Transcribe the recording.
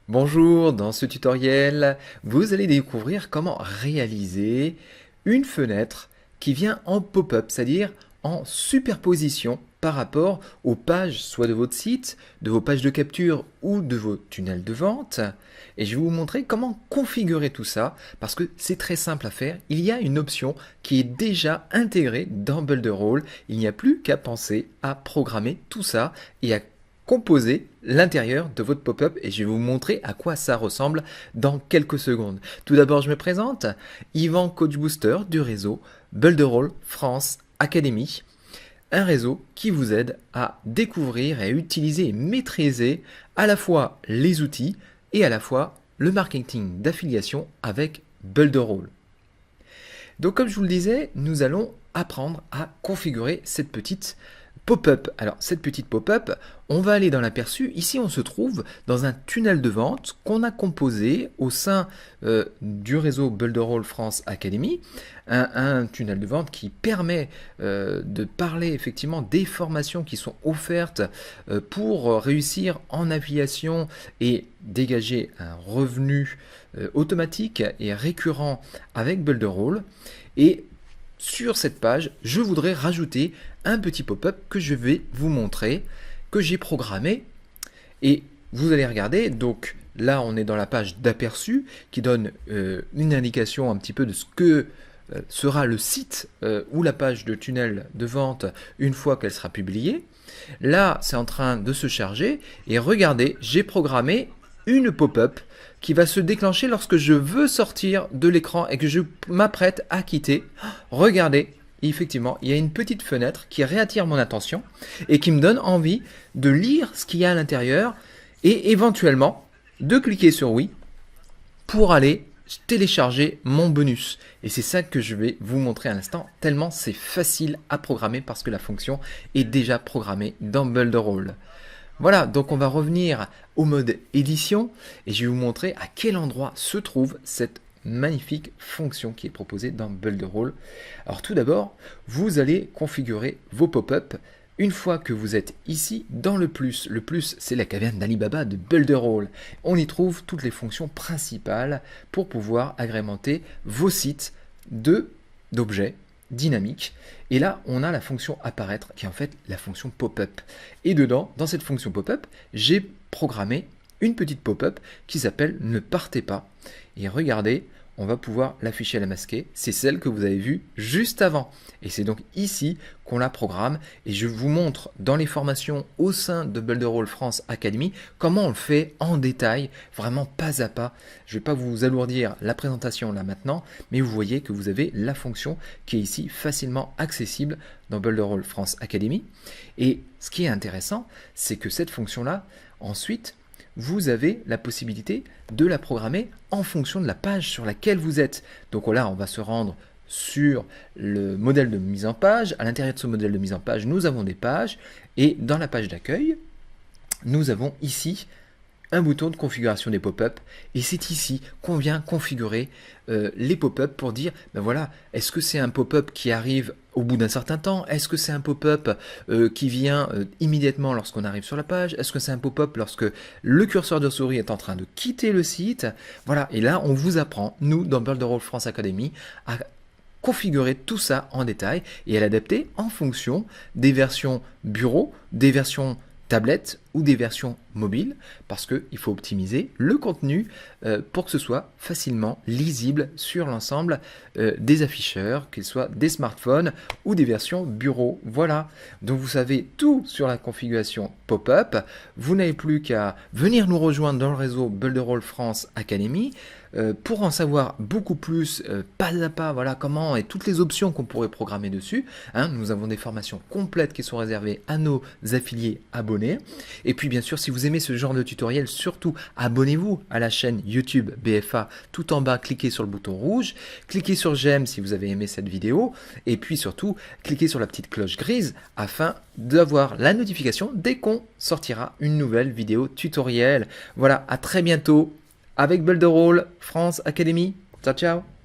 Bonjour, dans ce tutoriel, vous allez découvrir comment réaliser une fenêtre qui vient en pop-up, c'est-à-dire en superposition par rapport aux pages, soit de votre site, de vos pages de capture ou de vos tunnels de vente. Et je vais vous montrer comment configurer tout ça, parce que c'est très simple à faire. Il y a une option qui est déjà intégrée dans Builderall. Il n'y a plus qu'à penser à programmer tout ça et à composer l'intérieur de votre pop-up et je vais vous montrer à quoi ça ressemble dans quelques secondes. Tout d'abord, je me présente, Yvan, coach booster du réseau Builderall France Academy, un réseau qui vous aide à découvrir et à utiliser et maîtriser à la fois les outils et à la fois le marketing d'affiliation avec Builderall. Donc comme je vous le disais, nous allons apprendre à configurer cette petite pop-up. Alors cette petite pop-up, on va aller dans l'aperçu. Ici on se trouve dans un tunnel de vente qu'on a composé au sein du réseau Builderall France Academy. Un tunnel de vente qui permet de parler effectivement des formations qui sont offertes pour réussir en affiliation et dégager un revenu automatique et récurrent avec Builderall. Et sur cette page, je voudrais rajouter un petit pop-up que je vais vous montrer, que j'ai programmé. Et vous allez regarder, donc là on est dans la page d'aperçu qui donne une indication un petit peu de ce que sera le site ou la page de tunnel de vente une fois qu'elle sera publiée. Là c'est en train de se charger et regardez, j'ai programmé une pop-up qui va se déclencher lorsque je veux sortir de l'écran et que je m'apprête à quitter. Regardez, effectivement, il y a une petite fenêtre qui réattire mon attention et qui me donne envie de lire ce qu'il y a à l'intérieur et éventuellement de cliquer sur oui pour aller télécharger mon bonus. Et c'est ça que je vais vous montrer à l'instant, tellement c'est facile à programmer parce que la fonction est déjà programmée dans Builderall. Voilà, donc on va revenir au mode édition et je vais vous montrer à quel endroit se trouve cette magnifique fonction qui est proposée dans Builderall. Alors tout d'abord, vous allez configurer vos pop-up une fois que vous êtes ici dans le plus. Le plus, c'est la caverne d'Alibaba de Builderall. On y trouve toutes les fonctions principales pour pouvoir agrémenter vos sites d'objets dynamique. Et là, on a la fonction apparaître qui est en fait la fonction pop-up. Et dedans, dans cette fonction pop-up, j'ai programmé une petite pop-up qui s'appelle ne partez pas. Et regardez, on va pouvoir l'afficher à la masquer. C'est celle que vous avez vue juste avant. Et c'est donc ici qu'on la programme. Et je vous montre dans les formations au sein de Builderall France Academy comment on le fait en détail, vraiment pas à pas. Je ne vais pas vous alourdir la présentation là maintenant, mais vous voyez que vous avez la fonction qui est ici facilement accessible dans Builderall France Academy. Et ce qui est intéressant, c'est que cette fonction-là, ensuite, vous avez la possibilité de la programmer en fonction de la page sur laquelle vous êtes. Donc là, on va se rendre sur le modèle de mise en page. À l'intérieur de ce modèle de mise en page, nous avons des pages. Et dans la page d'accueil, nous avons ici un bouton de configuration des pop-up et c'est ici qu'on vient configurer les pop-up pour dire ben voilà, est-ce que c'est un pop-up qui arrive au bout d'un certain temps, est-ce que c'est un pop-up qui vient immédiatement lorsqu'on arrive sur la page, est-ce que c'est un pop-up lorsque le curseur de souris est en train de quitter le site. Voilà, et là on vous apprend, nous dans Builderall France Academy, à configurer tout ça en détail et à l'adapter en fonction des versions bureau, des versions tablette ou des versions mobiles parce qu'il faut optimiser le contenu pour que ce soit facilement lisible sur l'ensemble des afficheurs, qu'ils soient des smartphones ou des versions bureau. Voilà, donc vous savez tout sur la configuration pop-up. Vous n'avez plus qu'à venir nous rejoindre dans le réseau Builderall France Academy pour en savoir beaucoup plus pas à pas, voilà comment et toutes les options qu'on pourrait programmer dessus. Nous avons des formations complètes qui sont réservées à nos affiliés abonnés. Et puis bien sûr, si vous aimez ce genre de tutoriel, surtout abonnez-vous à la chaîne YouTube BFA. Tout en bas, cliquez sur le bouton rouge, cliquez sur j'aime si vous avez aimé cette vidéo, et puis surtout, cliquez sur la petite cloche grise afin d'avoir la notification dès qu'on sortira une nouvelle vidéo tutoriel. Voilà, à très bientôt avec Builderall France Academy. Ciao, ciao!